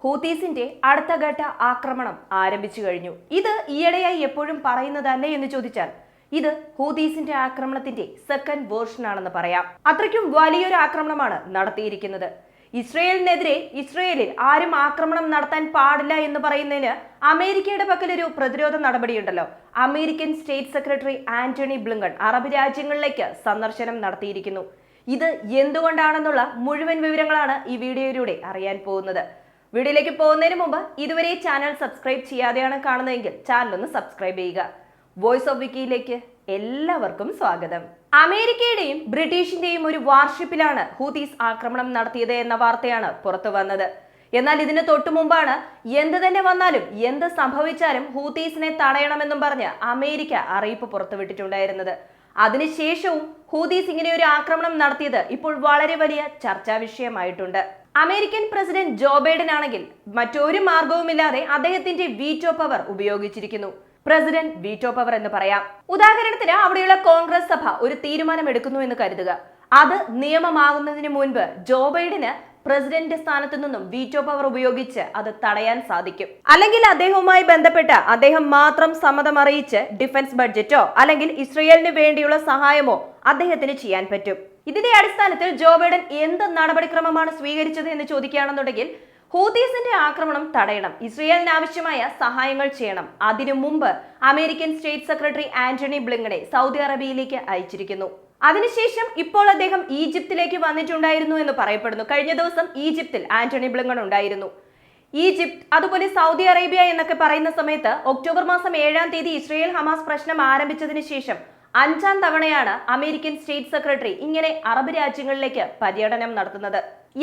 ഹൂതീസിന്റെ അടുത്ത ഘട്ട ആക്രമണം ആരംഭിച്ചു കഴിഞ്ഞു. ഇത് ഈയിടെയായി എപ്പോഴും പറയുന്നതല്ലേ എന്ന് ചോദിച്ചാൽ ഇത് ഹൂതീസിന്റെ ആക്രമണത്തിന്റെ സെക്കൻഡ് വേർഷൻ ആണെന്ന് പറയാം. അത്രയ്ക്കും വലിയൊരു ആക്രമണമാണ് നടത്തിയിരിക്കുന്നത്. ഇസ്രയേലിനെതിരെ ഇസ്രയേലിൽ ആരും ആക്രമണം നടത്താൻ പാടില്ല എന്ന് പറയുന്നതിന് അമേരിക്കയുടെ പക്കലൊരു പ്രതിരോധ നടപടിയുണ്ടല്ലോ. American state secretary Antony Blinken Arab രാജ്യങ്ങളിലേക്ക് സന്ദർശനം നടത്തിയിരിക്കുന്നു. ഇത് എന്തുകൊണ്ടാണെന്നുള്ള മുഴുവൻ വിവരങ്ങളാണ് ഈ വീഡിയോയിലൂടെ അറിയാൻ പോകുന്നത്. വീഡിയോയിലേക്ക് പോകുന്നതിന് മുമ്പ് ഇതുവരെ ചാനൽ സബ്സ്ക്രൈബ് ചെയ്യാതെയാണ് കാണുന്നതെങ്കിൽ ചാനൽ ഒന്ന് സബ്സ്ക്രൈബ് ചെയ്യുക. വോയിസ് ഓഫ് വിക്കിയിലേക്ക് എല്ലാവർക്കും സ്വാഗതം. അമേരിക്കയുടെയും ബ്രിട്ടീഷിന്റെയും ഒരു വാർഷിപ്പിലാണ് ഹൂതീസ് ആക്രമണം നടത്തിയത് എന്ന വാർത്തയാണ് പുറത്തു വന്നത്. എന്നാൽ ഇതിന് തൊട്ടു മുമ്പാണ് എന്ത് തന്നെ വന്നാലും എന്ത് സംഭവിച്ചാലും ഹൂതീസിനെ തടയണമെന്നും പറഞ്ഞ് അമേരിക്ക അറിയിപ്പ് പുറത്തുവിട്ടിട്ടുണ്ടായിരുന്നത്. അതിനുശേഷവും ഹൂതീസ് ഇങ്ങനെ ഒരു ആക്രമണം നടത്തിയത് ഇപ്പോൾ വളരെ വലിയ ചർച്ചാ വിഷയമായിട്ടുണ്ട്. അമേരിക്കൻ പ്രസിഡന്റ് ജോ ബൈഡൻ ആണെങ്കിൽ മറ്റൊരു മാർഗവുമില്ലാതെ അദ്ദേഹത്തിന്റെ വീറ്റോ പവർ ഉപയോഗിച്ചിരിക്കുന്നു. പ്രസിഡന്റ് വീറ്റോ പവർ എന്ന് പറയാം. ഉദാഹരണത്തിന് അവിടെയുള്ള കോൺഗ്രസ് സഭ ഒരു തീരുമാനം എടുക്കുന്നു എന്ന് കരുതുക. അത് നിയമമാകുന്നതിന് മുൻപ് ജോ ബൈഡന് പ്രസിഡന്റ് സ്ഥാനത്തു നിന്നും വീറ്റോ പവർ ഉപയോഗിച്ച് അത് തടയാൻ സാധിക്കും. അല്ലെങ്കിൽ അദ്ദേഹവുമായി ബന്ധപ്പെട്ട് അദ്ദേഹം മാത്രം സമ്മതം അറിയിച്ച് ഡിഫൻസ് ബഡ്ജറ്റോ അല്ലെങ്കിൽ ഇസ്രയേലിന് വേണ്ടിയുള്ള സഹായമോ അദ്ദേഹത്തിന് ചെയ്യാൻ പറ്റും. ഇതിന്റെ അടിസ്ഥാനത്തിൽ ജോ ബൈഡൻ എന്ത് നടപടിക്രമമാണ് സ്വീകരിച്ചത് എന്ന് ചോദിക്കുകയാണെന്നുണ്ടെങ്കിൽ ഹൂതീസിന്റെ ആക്രമണം തടയണം, ഇസ്രയേലിന് ആവശ്യമായ സഹായങ്ങൾ ചെയ്യണം. അതിനു മുമ്പ് അമേരിക്കൻ സ്റ്റേറ്റ് സെക്രട്ടറി ആന്റണി ബ്ലിങ്കനെ സൗദി അറേബ്യയിലേക്ക് അയച്ചിരിക്കുന്നു. അതിനുശേഷം ഇപ്പോൾ അദ്ദേഹം ഈജിപ്തിലേക്ക് വന്നിട്ടുണ്ടായിരുന്നു എന്ന് പറയപ്പെടുന്നു. കഴിഞ്ഞ ദിവസം ഈജിപ്തിൽ ആന്റണി ബ്ലിങ്കൺ ഉണ്ടായിരുന്നു. ഈജിപ്ത് അതുപോലെ സൗദി അറേബ്യ എന്നൊക്കെ പറയുന്ന സമയത്ത് ഒക്ടോബർ മാസം 7-ാം തീയതി ഇസ്രയേൽ ഹമാസ് പ്രശ്നം ആരംഭിച്ചതിന് ശേഷം 5-ാം തവണയാണ് അമേരിക്കൻ സ്റ്റേറ്റ് സെക്രട്ടറി ഇങ്ങനെ അറബ് രാജ്യങ്ങളിലേക്ക് പര്യടനം നടത്തുന്നത്.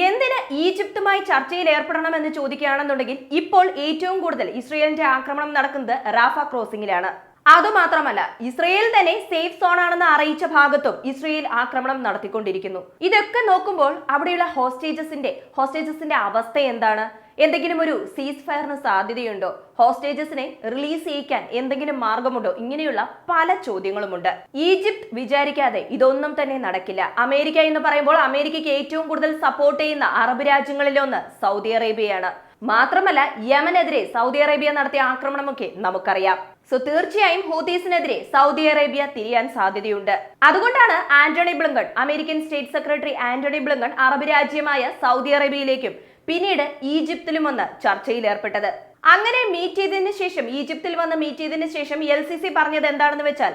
എന്തിന് ഈജിപ്തുമായി ചർച്ചയിൽ ഏർപ്പെടണമെന്ന് ചോദിക്കുകയാണെന്നുണ്ടെങ്കിൽ ഇപ്പോൾ ഏറ്റവും കൂടുതൽ ഇസ്രയേലിന്റെ ആക്രമണം നടക്കുന്നത് റാഫ ക്രോസിംഗിലാണ്. അതുമാത്രമല്ല, ഇസ്രയേൽ തന്നെ സേഫ് സോൺ ആണെന്ന് അറിയിച്ച ഭാഗത്തും ഇസ്രയേൽ ആക്രമണം നടത്തിക്കൊണ്ടിരിക്കുന്നു. ഇതൊക്കെ നോക്കുമ്പോൾ അവിടെയുള്ള ഹോസ്റ്റേജസിന്റെ അവസ്ഥ എന്താണ്? എന്തെങ്കിലും ഒരു സീസ് ഫയറിന് സാധ്യതയുണ്ടോ? ഹോസ്റ്റേജസിനെ റിലീസ് ചെയ്യിക്കാൻ എന്തെങ്കിലും മാർഗമുണ്ടോ? ഇങ്ങനെയുള്ള പല ചോദ്യങ്ങളുമുണ്ട്. ഈജിപ്ത് വിചാരിക്കാതെ ഇതൊന്നും തന്നെ നടക്കില്ല. അമേരിക്ക എന്ന് പറയുമ്പോൾ അമേരിക്കയ്ക്ക് ഏറ്റവും കൂടുതൽ സപ്പോർട്ട് ചെയ്യുന്ന അറബ് രാജ്യങ്ങളിലൊന്ന് സൗദി അറേബ്യയാണ്. മാത്രമല്ല, യമനെതിരെ സൗദി അറേബ്യ നടത്തിയ ആക്രമണമൊക്കെ നമുക്കറിയാം. സോ തീർച്ചയായും ഹൂതീസിനെതിരെ സൗദി അറേബ്യ തിരിയാൻ സാധ്യതയുണ്ട്. അതുകൊണ്ടാണ് Antony Blinken, American state secretary Antony Blinken Arab രാജ്യമായ സൗദി അറേബ്യയിലേക്കും പിന്നീട് ഈജിപ്തിലും വന്ന് ചർച്ചയിൽ ഏർപ്പെട്ടത്. അങ്ങനെ ഈജിപ്തിൽ വന്ന് മീറ്റ് ചെയ്തതിനു ശേഷം LCC പറഞ്ഞത് എന്താണെന്ന് വെച്ചാൽ,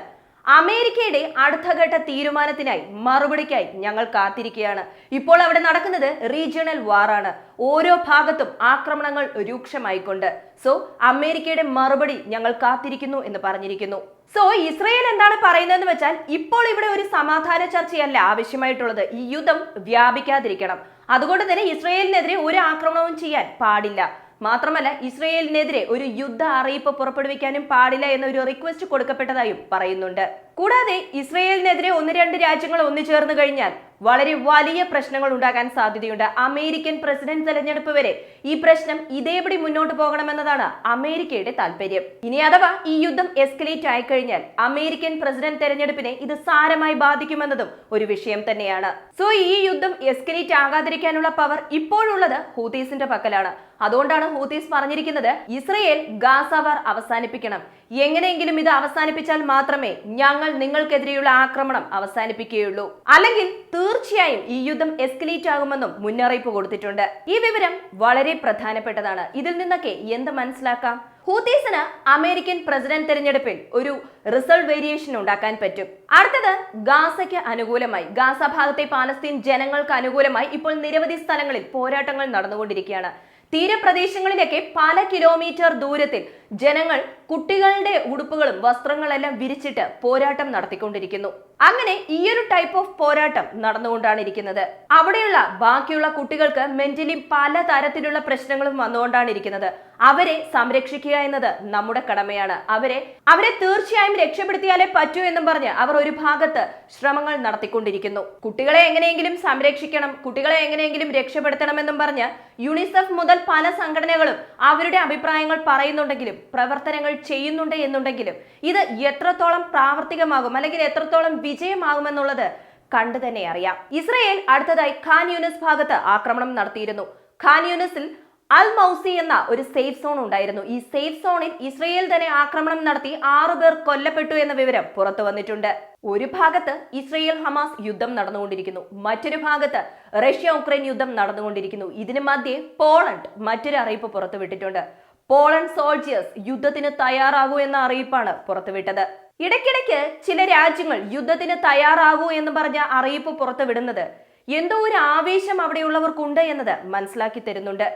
അമേരിക്കയുടെ അടുത്ത ഘട്ട തീരുമാനത്തിനായി മറുപടിക്കായി ഞങ്ങൾ കാത്തിരിക്കുകയാണ്. ഇപ്പോൾ അവിടെ നടക്കുന്നത് റീജിയണൽ വാറാണ്. ഓരോ ഭാഗത്തും ആക്രമണങ്ങൾ രൂക്ഷമായിക്കൊണ്ട്. സോ അമേരിക്കയുടെ മറുപടി ഞങ്ങൾ കാത്തിരിക്കുന്നു എന്ന് പറഞ്ഞിരിക്കുന്നു. സോ ഇസ്രയേൽ എന്താണ് പറയുന്നതെന്ന് വെച്ചാൽ, ഇപ്പോൾ ഇവിടെ ഒരു സമാധാന ചർച്ചയല്ല ആവശ്യമായിട്ടുള്ളത്. ഈ യുദ്ധം വ്യാപിക്കാതിരിക്കണം. അതുകൊണ്ട് തന്നെ ഇസ്രയേലിനെതിരെ ഒരു ആക്രമണവും ചെയ്യാൻ പാടില്ല. മാത്രമല്ല, ഇസ്രയേലിനെതിരെ ഒരു യുദ്ധ അറിയിപ്പ് പുറപ്പെടുവിക്കാനും പാടില്ല എന്ന ഒരു റിക്വസ്റ്റ് കൊടുക്കപ്പെട്ടതായും പറയുന്നുണ്ട്. കൂടാതെ ഇസ്രയേലിനെതിരെ 1-2 രാജ്യങ്ങൾ ഒന്നുചേർന്ന് കഴിഞ്ഞാൽ വളരെ വലിയ പ്രശ്നങ്ങൾ ഉണ്ടാകാൻ സാധ്യതയുണ്ട്. അമേരിക്കൻ പ്രസിഡന്റ് തെരഞ്ഞെടുപ്പ് വരെ ഈ പ്രശ്നം ഇതേപടി മുന്നോട്ട് പോകണമെന്നതാണ് അമേരിക്കയുടെ താല്പര്യം. ഇനി അഥവാ ഈ യുദ്ധം എസ്കലേറ്റ് ആയിക്കഴിഞ്ഞാൽ അമേരിക്കൻ പ്രസിഡന്റ് തെരഞ്ഞെടുപ്പിനെ ഇത് സാരമായി ബാധിക്കുമെന്നതും ഒരു വിഷയം തന്നെയാണ്. സോ ഈ യുദ്ധം എസ്കലേറ്റ് ആകാതിരിക്കാനുള്ള പവർ ഇപ്പോഴുള്ളത് ഹൂതീസിന്റെ പക്കലാണ്. അതുകൊണ്ടാണ് ഹൂതീസ് പറഞ്ഞിരിക്കുന്നത്, ഇസ്രയേൽ ഗാസ വാർ അവസാനിപ്പിക്കണം. എങ്ങനെയെങ്കിലും ഇത് അവസാനിപ്പിച്ചാൽ മാത്രമേ ഞങ്ങൾ നിങ്ങൾക്കെതിരെയുള്ള ആക്രമണം അവസാനിപ്പിക്കുകയുള്ളൂ, അല്ലെങ്കിൽ തീർച്ചയായും ഈ യുദ്ധം എസ്കലേറ്റ് ആകുമെന്നും മുന്നറിയിപ്പ് കൊടുത്തിട്ടുണ്ട്. ഈ വിവരം വളരെ പ്രധാനപ്പെട്ടതാണ്. ഇതിൽ നിന്നൊക്കെ എന്ത് മനസ്സിലാക്കാം? ഹൂതീസിന് അമേരിക്കൻ പ്രസിഡന്റ് തെരഞ്ഞെടുപ്പിൽ ഒരു റിസൾട്ട് വേരിയേഷൻ ഉണ്ടാക്കാൻ പറ്റും. അടുത്തത് ഗാസയ്ക്ക് അനുകൂലമായി, ഗാസ ഭാഗത്തെ പാലസ്തീൻ ജനങ്ങൾക്ക് അനുകൂലമായി ഇപ്പോൾ നിരവധി സ്ഥലങ്ങളിൽ പോരാട്ടങ്ങൾ നടന്നുകൊണ്ടിരിക്കുകയാണ്. തീരപ്രദേശങ്ങളിലൊക്കെ പല കിലോമീറ്റർ ദൂരത്തിൽ ജനങ്ങൾ കുട്ടികളുടെ ഉടുപ്പുകളും വസ്ത്രങ്ങളെല്ലാം വിരിച്ചിട്ട് പോരാട്ടം നടത്തിക്കൊണ്ടിരിക്കുന്നു. അങ്ങനെ ഈ ഒരു ടൈപ്പ് ഓഫ് പോരാട്ടം നടന്നുകൊണ്ടാണ് ഇരിക്കുന്നത്. അവിടെയുള്ള ബാക്കിയുള്ള കുട്ടികൾക്ക് മെന്റലി പല തരത്തിലുള്ള പ്രശ്നങ്ങളും വന്നുകൊണ്ടാണ് ഇരിക്കുന്നത്. അവരെ സംരക്ഷിക്കുക എന്നത് നമ്മുടെ കടമയാണ്. അവരെ തീർച്ചയായും രക്ഷപ്പെടുത്തിയാലേ പറ്റൂ എന്നും പറഞ്ഞ് അവർ ഒരു ഭാഗത്ത് ശ്രമങ്ങൾ നടത്തിക്കൊണ്ടിരിക്കുന്നു. കുട്ടികളെ എങ്ങനെയെങ്കിലും സംരക്ഷിക്കണം, കുട്ടികളെ എങ്ങനെയെങ്കിലും രക്ഷപ്പെടുത്തണമെന്നും പറഞ്ഞ് യുണിസെഫ് മുതൽ പല സംഘടനകളും അവരുടെ അഭിപ്രായങ്ങൾ പറയുന്നുണ്ടെങ്കിലും പ്രവർത്തനങ്ങൾ ചെയ്യുന്നുണ്ട് എന്നുണ്ടെങ്കിലും ഇത് എത്രത്തോളം പ്രാവർത്തികമാകും അല്ലെങ്കിൽ എത്രത്തോളം വിജയമാകുമെന്നുള്ളത് കണ്ടു തന്നെ അറിയാം. ഇസ്രയേൽ അടുത്തതായി ഖാൻ യൂനിസ് ഭാഗത്ത് ആക്രമണം നടത്തിയിരുന്നു. ഖാൻ യൂനിസിൽ അൽ മൗസി എന്ന ഒരു സേഫ് സോൺ ഉണ്ടായിരുന്നു. ഈ സേഫ് സോണിൽ ഇസ്രയേൽ തന്നെ ആക്രമണം നടത്തി 6 പേർ കൊല്ലപ്പെട്ടു എന്ന വിവരം പുറത്തു വന്നിട്ടുണ്ട്. ഒരു ഭാഗത്ത് ഇസ്രയേൽ ഹമാസ് യുദ്ധം നടന്നുകൊണ്ടിരിക്കുന്നു, മറ്റൊരു ഭാഗത്ത് റഷ്യ ഉക്രൈൻ യുദ്ധം നടന്നുകൊണ്ടിരിക്കുന്നു. ഇതിന് മധ്യേ പോളണ്ട് മറ്റൊരു അറിയിപ്പ് പുറത്തുവിട്ടിട്ടുണ്ട്. പോളണ്ട് സോൾജിയേഴ്സ് യുദ്ധത്തിന് തയ്യാറാകൂ എന്ന അറിയിപ്പാണ് പുറത്തുവിട്ടത്. ഇടയ്ക്കിടയ്ക്ക് ചില രാജ്യങ്ങൾ യുദ്ധത്തിന് തയ്യാറാകൂ എന്ന് പറഞ്ഞ അറിയിപ്പ് പുറത്തുവിടുന്നത് എന്തോ ഒരു ആവേശം അവിടെയുള്ളവർക്കുണ്ട് എന്നത് മനസ്സിലാക്കി തരുന്നുണ്ട്.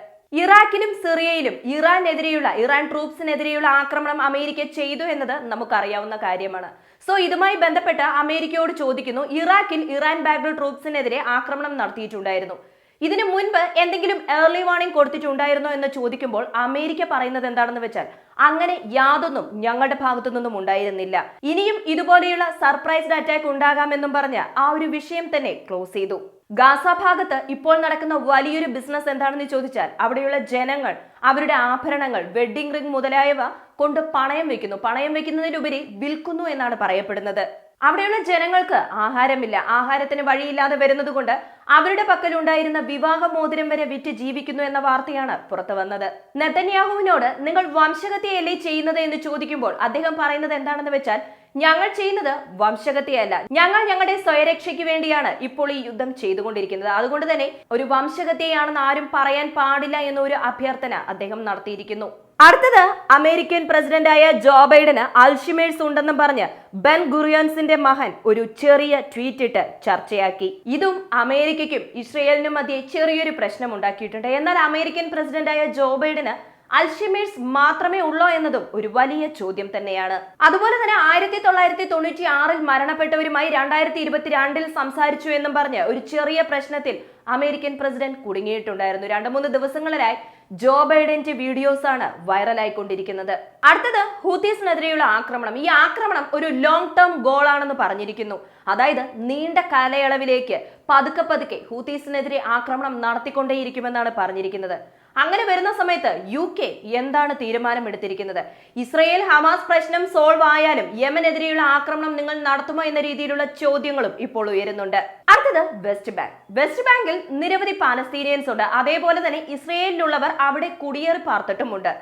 ഇറാഖിലും സിറിയയിലും ഇറാൻ ട്രൂപ്സിനെതിരെയുള്ള ആക്രമണം അമേരിക്ക ചെയ്തു എന്നത് നമുക്കറിയാവുന്ന കാര്യമാണ്. സോ ഇതുമായി ബന്ധപ്പെട്ട് അമേരിക്കയോട് ചോദിക്കുന്നു, ഇറാഖിൽ ഇറാൻ ബാക്ക്ഡ് ട്രൂപ്സിനെതിരെ ആക്രമണം നടത്തിയിട്ടുണ്ടായിരുന്നു, ഇതിനു മുൻപ് എന്തെങ്കിലും ഏർലി വാർണിംഗ് കൊടുത്തിട്ടുണ്ടായിരുന്നോ എന്ന് ചോദിക്കുമ്പോൾ അമേരിക്ക പറയുന്നത് എന്താണെന്ന് വെച്ചാൽ അങ്ങനെ യാതൊന്നും ഞങ്ങളുടെ ഭാഗത്തു നിന്നും ഉണ്ടായിരുന്നില്ല, ഇനിയും ഇതുപോലെയുള്ള സർപ്രൈസ്ഡ് അറ്റാക്ക് ഉണ്ടാകാമെന്നും പറഞ്ഞ് ആ ഒരു വിഷയം തന്നെ ക്ലോസ് ചെയ്തു. ഗാസ ഭാഗത്ത് ഇപ്പോൾ നടക്കുന്ന വലിയൊരു ബിസിനസ് എന്താണെന്ന് ചോദിച്ചാൽ അവിടെയുള്ള ജനങ്ങൾ അവരുടെ ആഭരണങ്ങൾ, വെഡ്ഡിംഗ് റിംഗ് മുതലായവ കൊണ്ട് പണയം വെക്കുന്നു. പണയം വെക്കുന്നതിനുപരി വിൽക്കുന്നു എന്നാണ് പറയപ്പെടുന്നത്. അവിടെയുള്ള ജനങ്ങൾക്ക് ആഹാരമില്ല, ആഹാരത്തിന് വഴിയില്ലാതെ വരുന്നത് കൊണ്ട് അവരുടെ പക്കലുണ്ടായിരുന്ന വിവാഹ മോതിരം വരെ വിറ്റ് ജീവിക്കുന്നു എന്ന വാർത്തയാണ് പുറത്തു വന്നത്. നെതന്യാഹുവിനോട് നിങ്ങൾ വംശഹത്യയല്ലേ ചെയ്യുന്നത് എന്ന് ചോദിക്കുമ്പോൾ അദ്ദേഹം പറയുന്നത് എന്താണെന്ന് വെച്ചാൽ, ഞങ്ങൾ ചെയ്യുന്നത് വംശഹത്യയല്ല, ഞങ്ങൾ ഞങ്ങളുടെ സ്വയരക്ഷയ്ക്ക് വേണ്ടിയാണ് ഇപ്പോൾ ഈ യുദ്ധം ചെയ്തുകൊണ്ടിരിക്കുന്നത്, അതുകൊണ്ട് തന്നെ ഒരു വംശഹത്യയാണെന്ന് ആരും പറയാൻ പാടില്ല എന്നൊരു അഭ്യർത്ഥന അദ്ദേഹം നടത്തിയിരിക്കുന്നു. അടുത്തത് അമേരിക്കൻ പ്രസിഡന്റായ ജോ ബൈഡന് അൽഷിമേഴ്സ് ഉണ്ടെന്നും പറഞ്ഞ് ബെൻ ഗുറിയൻസിന്റെ മകൻ ഒരു ചെറിയ ട്വീറ്റ് ഇട്ട് ചർച്ചയാക്കി. ഇതും അമേരിക്കയ്ക്കും ഇസ്രയേലിനും മധ്യേ ചെറിയൊരു പ്രശ്നം ഉണ്ടാക്കിയിട്ടുണ്ട്. എന്നാൽ അമേരിക്കൻ പ്രസിഡന്റായ ജോ ബൈഡന് അൽഷിമേഴ്സ് മാത്രമേ ഉള്ളോ എന്നതും ഒരു വലിയ ചോദ്യം തന്നെയാണ്. അതുപോലെ തന്നെ 1996 മരണപ്പെട്ടവരുമായി 2022 സംസാരിച്ചു എന്നും പറഞ്ഞ് ഒരു ചെറിയ പ്രശ്നത്തിൽ അമേരിക്കൻ പ്രസിഡന്റ് കുടുങ്ങിയിട്ടുണ്ടായിരുന്നു. 2-3 ദിവസങ്ങളിലായി ജോ ബൈഡന്റെ വീഡിയോസ് ആണ് വൈറലായിക്കൊണ്ടിരിക്കുന്നത്. അടുത്തത് ഹൂതീസിനെതിരെയുള്ള ആക്രമണം. ഈ ആക്രമണം ഒരു ലോങ് ടേം ഗോൾ ആണെന്ന് പറഞ്ഞിരിക്കുന്നു. അതായത് നീണ്ട കാലയളവിലേക്ക് പതുക്കെ ഹൂതീസിനെതിരെ ആക്രമണം നടത്തിക്കൊണ്ടേയിരിക്കുമെന്നാണ് പറഞ്ഞിരിക്കുന്നത്. അങ്ങനെ വരുന്ന സമയത്ത് UK എന്താണ് തീരുമാനമെടുത്തിരിക്കുന്നത്? ഇസ്രയേൽ ഹമാസ് പ്രശ്നം സോൾവ് ആയാലും യമനെതിരെയുള്ള ആക്രമണം നിങ്ങൾ നടത്തുമോ എന്ന രീതിയിലുള്ള ചോദ്യങ്ങളും ഇപ്പോൾ ഉയരുന്നുണ്ട്. അടുത്തത് വെസ്റ്റ് ബാങ്ക്. വെസ്റ്റ് ബാങ്കിൽ നിരവധി പാലസ്തീനിയൻസ് ഉണ്ട്, അതേപോലെ തന്നെ ഇസ്രയേലിലുള്ളവർ അവിടെ കുടിയേറി പാർത്തിട്ടുമുണ്ട്.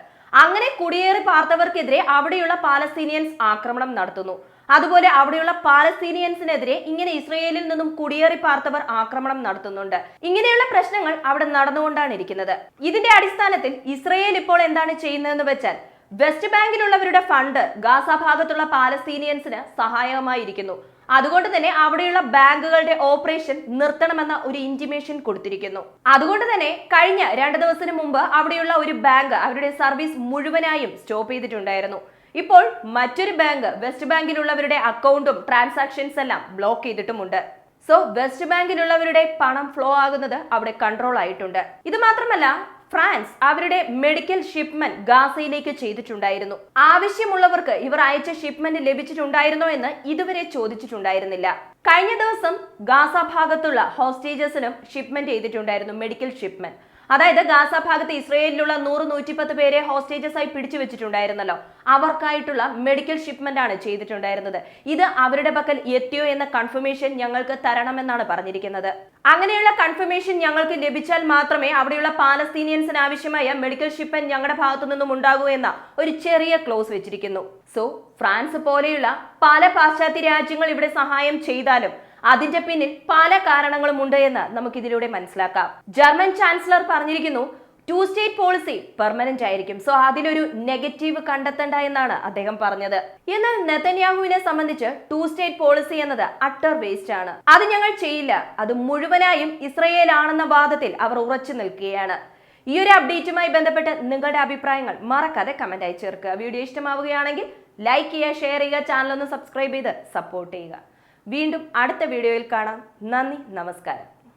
അങ്ങനെ കുടിയേറി പാർത്തവർക്കെതിരെ അവിടെയുള്ള പാലസ്തീനിയൻസ് ആക്രമണം നടത്തുന്നു. അതുപോലെ അവിടെയുള്ള പാലസ്തീനിയൻസിനെതിരെ ഇങ്ങനെ ഇസ്രയേലിൽ നിന്നും കുടിയേറി പാർത്തവർ ആക്രമണം നടത്തുന്നുണ്ട്. ഇങ്ങനെയുള്ള പ്രശ്നങ്ങൾ അവിടെ നടന്നുകൊണ്ടാണ് ഇരിക്കുന്നത്. ഇതിന്റെ അടിസ്ഥാനത്തിൽ ഇസ്രയേൽ ഇപ്പോൾ എന്താണ് ചെയ്യുന്നതെന്ന് വെച്ചാൽ വെസ്റ്റ് ബാങ്കിലുള്ളവരുടെ ഫണ്ട് ഗാസ ഭാഗത്തുള്ള പാലസ്തീനിയൻസിന് സഹായകമായിരിക്കുന്നു. അതുകൊണ്ട് തന്നെ അവിടെയുള്ള ബാങ്കുകളുടെ ഓപ്പറേഷൻ നിർത്തണമെന്ന ഒരു ഇന്റിമേഷൻ കൊടുത്തിരിക്കുന്നു. അതുകൊണ്ട് തന്നെ കഴിഞ്ഞ 2 ദിവസത്തിന് മുമ്പ് അവിടെയുള്ള ഒരു ബാങ്ക് അവരുടെ സർവീസ് മുഴുവനായും സ്റ്റോപ്പ് ചെയ്തിട്ടുണ്ടായിരുന്നു. ഇപ്പോൾ മറ്റൊരു ബാങ്ക് വെസ്റ്റ് ബാങ്കിലുള്ളവരുടെ അക്കൗണ്ടും ട്രാൻസാക്ഷൻസ് എല്ലാം ബ്ലോക്ക് ചെയ്തിട്ടുമുണ്ട്. സോ വെസ്റ്റ് ബാങ്കിലുള്ളവരുടെ പണം ഫ്ലോ ആകുന്നത് അവിടെ കൺട്രോൾ ആയിട്ടുണ്ട്. ഇത് മാത്രമല്ല, ഫ്രാൻസ് അവരുടെ മെഡിക്കൽ ഷിപ്മെന്റ് ഗാസയിലേക്ക് ചെയ്തിട്ടുണ്ടായിരുന്നു. ആവശ്യമുള്ളവർക്ക് ഇവർ അയച്ച ഷിപ്മെന്റ് ലഭിച്ചിട്ടുണ്ടായിരുന്നോ എന്ന് ഇതുവരെ ചോദിച്ചിട്ടുണ്ടായിരുന്നില്ല. കഴിഞ്ഞ ദിവസം ഗാസ ഭാഗത്തുള്ള ഹോസ്റ്റേജസിനും ഷിപ്മെന്റ് ചെയ്തിട്ടുണ്ടായിരുന്നു, മെഡിക്കൽ ഷിപ്മെന്റ്. അതായത് ഗാസ ഭാഗത്ത് ഇസ്രയേലിലുള്ള 100-110 പേരെ ഹോസ്റ്റേജസ് ആയി പിടിച്ചു വെച്ചിട്ടുണ്ടായിരുന്നല്ലോ, അവർക്കായിട്ടുള്ള മെഡിക്കൽ ഷിപ്മെന്റ് ആണ് ചെയ്തിട്ടുണ്ടായിരുന്നത്. ഇത് അവരുടെ പക്കൽ എത്തിയോ എന്ന കൺഫർമേഷൻ ഞങ്ങൾക്ക് തരണമെന്നാണ് പറഞ്ഞിരിക്കുന്നത്. അങ്ങനെയുള്ള കൺഫർമേഷൻ ഞങ്ങൾക്ക് ലഭിച്ചാൽ മാത്രമേ അവിടെയുള്ള പാലസ്തീനിയൻസിന് ആവശ്യമായ മെഡിക്കൽ ഷിപ്മെന്റ് ഞങ്ങളുടെ ഭാഗത്തു നിന്നും ഉണ്ടാകൂ എന്ന ഒരു ചെറിയ ക്ലോസ് വെച്ചിരിക്കുന്നു. സോ ഫ്രാൻസ് പോലെയുള്ള പല പാശ്ചാത്യ രാജ്യങ്ങൾ ഇവിടെ സഹായം ചെയ്താലും അതിന്റെ പിന്നിൽ പല കാരണങ്ങളും ഉണ്ട് എന്ന് നമുക്കിതിലൂടെ മനസ്സിലാക്കാം. ജർമ്മൻ ചാൻസലർ പറഞ്ഞിരിക്കുന്നു, 2 സ്റ്റേറ്റ് പോളിസി പെർമനന്റ് ആയിരിക്കും. സോ അതിലൊരു നെഗറ്റീവ് കണ്ടെത്തണ്ട എന്നാണ് അദ്ദേഹം പറഞ്ഞത്. എന്നാൽ നെതന്യാഹുവിനെ സംബന്ധിച്ച് 2 സ്റ്റേറ്റ് പോളിസി എന്നത് അട്ടർ വേസ്റ്റ് ആണ്. അത് ഞങ്ങൾ ചെയ്യില്ല, അത് മുഴുവനായും ഇസ്രയേൽ ആണെന്ന വാദത്തിൽ അവർ ഉറച്ചു നിൽക്കുകയാണ്. ഈ ഒരു അപ്ഡേറ്റുമായി ബന്ധപ്പെട്ട് നിങ്ങളുടെ അഭിപ്രായങ്ങൾ മറക്കാതെ കമന്റായി ചേർക്കുക. വീഡിയോ ഇഷ്ടമാവുകയാണെങ്കിൽ ലൈക്ക് ചെയ്യുക, ഷെയർ ചെയ്യുക, ചാനൽ ഒന്ന് സബ്സ്ക്രൈബ് ചെയ്ത് സപ്പോർട്ട് ചെയ്യുക. വീണ്ടും അടുത്ത വീഡിയോയിൽ കാണാം. നന്ദി, നമസ്കാരം.